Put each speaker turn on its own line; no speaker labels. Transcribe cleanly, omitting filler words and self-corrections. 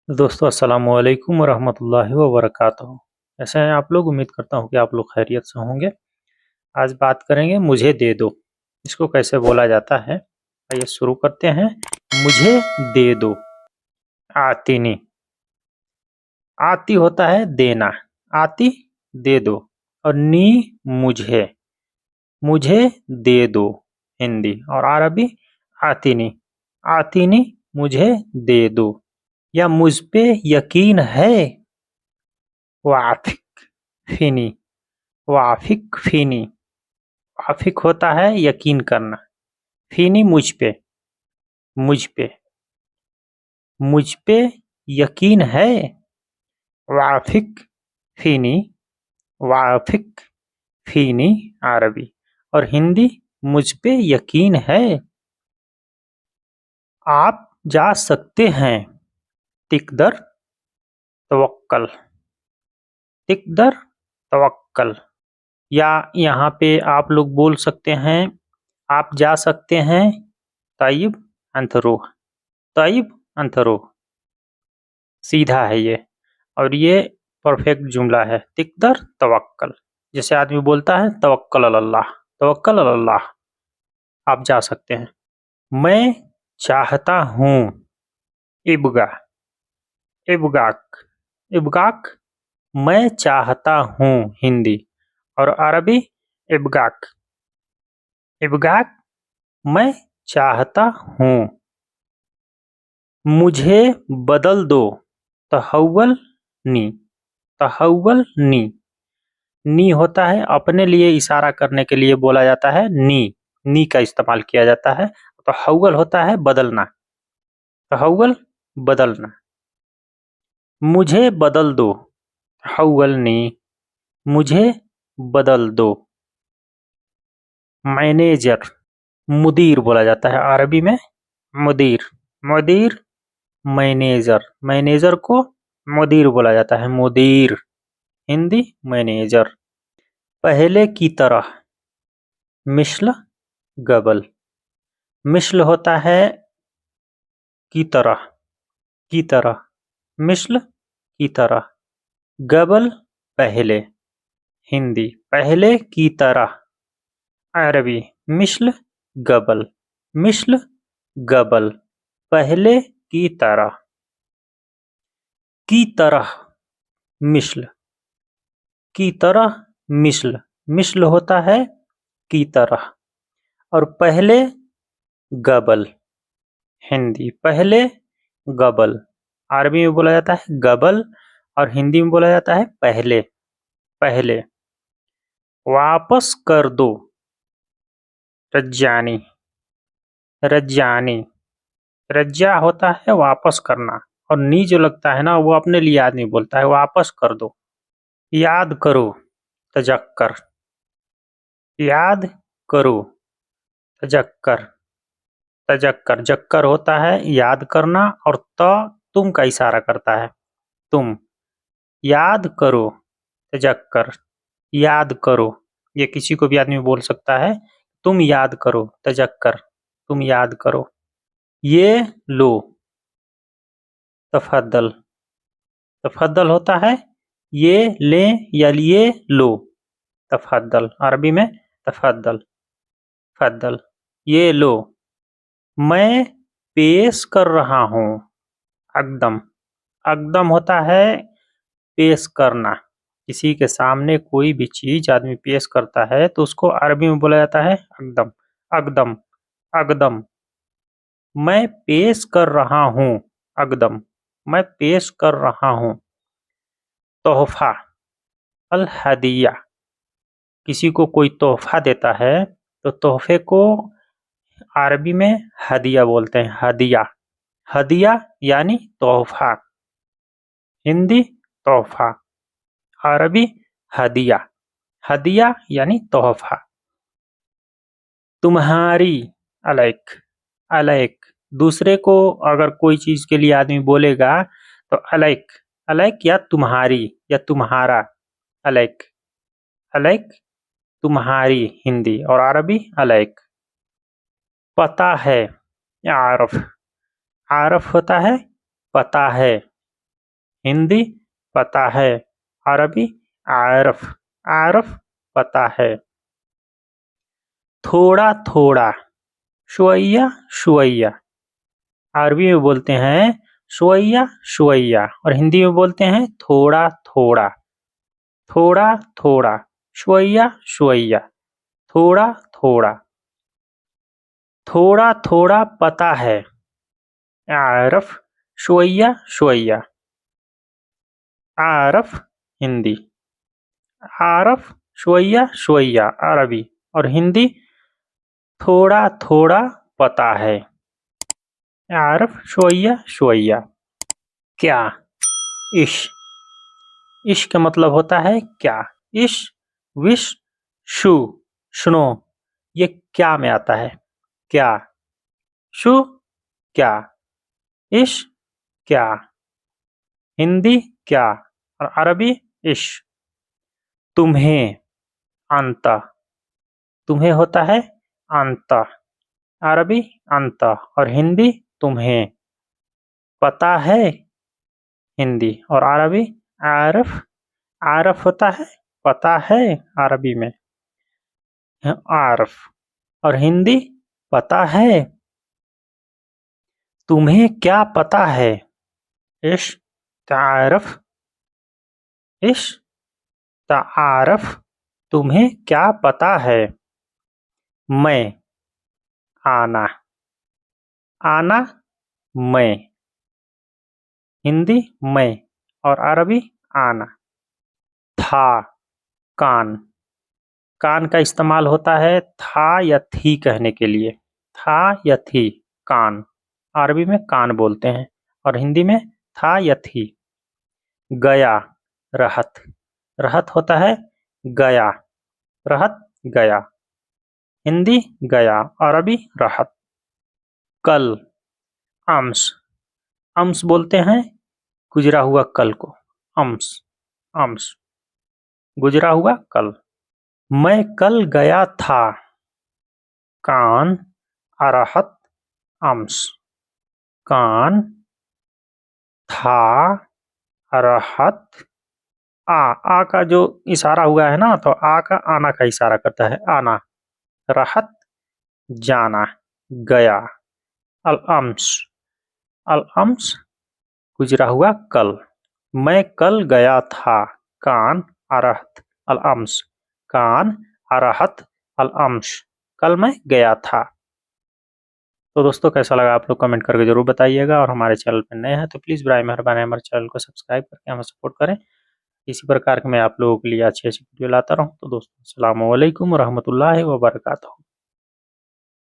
दोस्तों अस्सलाम वालेकुम वरहमतुल्लाहि वबरकातुहू। कैसे हैं आप लोग? उम्मीद करता हूँ कि आप लोग खैरियत से होंगे। आज बात करेंगे मुझे दे दो, इसको कैसे बोला जाता है। आइए शुरू करते हैं। मुझे दे दो। आतिनी। आती होता है देना, आती दे दो, और नी मुझे, मुझे दे दो हिंदी, और अरबी आतिनी। आतिनी मुझे दे दो। या मुझ पे यकीन है। वाफिक फीनी। वाफिक फीनी। वाफिक होता है यकीन करना, फीनी मुझ पे, मुझ पे, मुझ पे यकीन है। वाफिक फीनी। वाफिक फीनी अरबी, और हिंदी मुझ पे यकीन है। आप जा सकते हैं। तिकदर तवक्कल। तिकदर तवक्कल। या यहाँ पे आप लोग बोल सकते हैं, आप जा सकते हैं। तय्यब अंतरोह। तय्यब अंतरोह। सीधा है ये, और ये परफेक्ट जुमला है। तिकदर तवक्कल। जैसे आदमी बोलता है तवक्कल अल्लाह, तवक्कल अल्लाह। आप जा सकते हैं। मैं चाहता हूँ। इब्गा। इब्गाक। इब्गाक मैं चाहता हूँ हिंदी, और अरबी इब्गाक। इब्गाक मैं चाहता हूँ। मुझे बदल दो। तहव्वल नी। तहव्वल नी। नी होता है अपने लिए इशारा करने के लिए बोला जाता है। नी, नी का इस्तेमाल किया जाता है। तहव्वल होता है बदलना। तहव्वल बदलना। मुझे बदल दो। तहव्वल नी। मुझे बदल दो। मैनेजर मुदीर बोला जाता है अरबी में। मुदीर। मुदीर मैनेजर। मैनेजर को मुदीर बोला जाता है। मुदीर हिंदी मैनेजर। पहले की तरह। मिस्ल गबल। मिस्ल होता है की तरह, की तरह। मिस्ल की तरह। गबल पहले। हिंदी पहले की तरह। अरबी मिस्ल गबल। मिस्ल गबल पहले की तरह। की तरह मिस्ल। की तरह मिस्ल। मिस्ल होता है की तरह, और पहले गबल। हिंदी पहले गबल। अरबी में बोला जाता है गबल, और हिंदी में बोला जाता है पहले। पहले। वापस कर दो। रज्जानी। रज्जानी। रज्जा होता है वापस करना, और नी जो लगता है ना, वो अपने लिए आदमी बोलता है वापस कर दो। याद करो। तजक्कर। याद करो। तजक्कर। तजक्कर। जक्कर होता है याद करना, और तुम का इशारा करता है। तुम। याद करो। तजक्कर। याद करो। ये किसी को भी आदमी बोल सकता है। तुम याद करो। तजक्कर। तुम याद करो। ये लो। तफद्दल। तफद्दल होता है ये लें या लिए लो। तफद्दल अरबी में तफद्दल। फद्दल ये लो। मैं पेश कर रहा हूँ। अकदम। अकदम होता है पेश करना। किसी के सामने कोई भी चीज आदमी पेश करता है तो उसको अरबी में बोला जाता है अकदम। अकदम। अकदम मैं पेश कर रहा हूँ। अकदम मैं पेश कर रहा हूँ। तोहफा। अल हदिया। किसी को कोई तोहफा देता है तो तोहफे को अरबी में हदिया बोलते हैं। हदिया। हदिया यानी तोहफा। हिंदी तोहफा, अरबी हदिया। हदिया यानी तोहफा। तुम्हारी। अलैक। अलैक दूसरे को अगर कोई चीज के लिए आदमी बोलेगा तो अलैक। अलैक या तुम्हारी या तुम्हारा। अलैक। अलैक तुम्हारी हिंदी, और अरबी अलैक। पता है। आरफ। आरफ होता है पता है। हिंदी पता है, अरबी आरफ, आरफ पता है। थोड़ा थोड़ा, शुवैया शुवैया, अरबी में बोलते हैं शुवैया शुवैया और हिंदी में बोलते हैं थोड़ा थोड़ा, थोड़ा थोड़ा, शुवैया शुवैया, थोड़ा थोड़ा। थोड़ा थोड़ा पता है, आरफ शुवैया शुवैया, आरफ हिंदी, आरफ शुवैया शुवैया अरबी और हिंदी थोड़ा थोड़ा पता है, आरफ शुवैया शुवैया। क्या, इश, इश का मतलब होता है क्या, इश, विश, शु, सुनो, ये क्या में आता है, क्या, शु क्या, इश क्या, हिंदी क्या और अरबी इश। तुम्हें, अंत, तुम्हें होता है अंत, अरबी अंत और हिंदी तुम्हें। पता है हिंदी और अरबी आरफ, आरफ होता है पता है अरबी में आरफ और हिंदी पता है। तुम्हें क्या पता है, इश तारफ, इश तारफ, तुम्हें क्या पता है। मैं, आना, आना मैं, हिंदी मैं और अरबी आना। था, कान, कान का इस्तेमाल होता है था या थी कहने के लिए, था या थी, कान, अरबी में कान बोलते हैं और हिंदी में था या थी। गया, रहत, रहत होता है गया, रहत गया, हिंदी गया, अरबी रहत। कल, अम्स, अम्स बोलते हैं गुजरा हुआ कल को, अम्स, अम्स, गुजरा हुआ कल। मैं कल गया था, कान, अरहत, अम्स, कान, था, अरहत, आ का जो इशारा हुआ है ना, तो आ का आना का इशारा करता है, आना, रहत जाना, गया, अल अम्स, अल अम्स गुजरा हुआ कल। मैं कल गया था, कान, अरहत, अल अम्स, कान, अरहत, अल अम्स, कल मैं गया था। तो दोस्तों कैसा लगा आप लोग कमेंट करके जरूर बताइएगा और हमारे चैनल पर नए हैं तो प्लीज़ बराए मेहरबानी हमारे चैनल को सब्सक्राइब करके हमें सपोर्ट करें। इसी प्रकार के मैं आप लोगों के लिए अच्छी अच्छी वीडियो लाता रहूँ। तो दोस्तों अस्सलाम वालेकुम रहमतुल्लाहि व बरकातहू।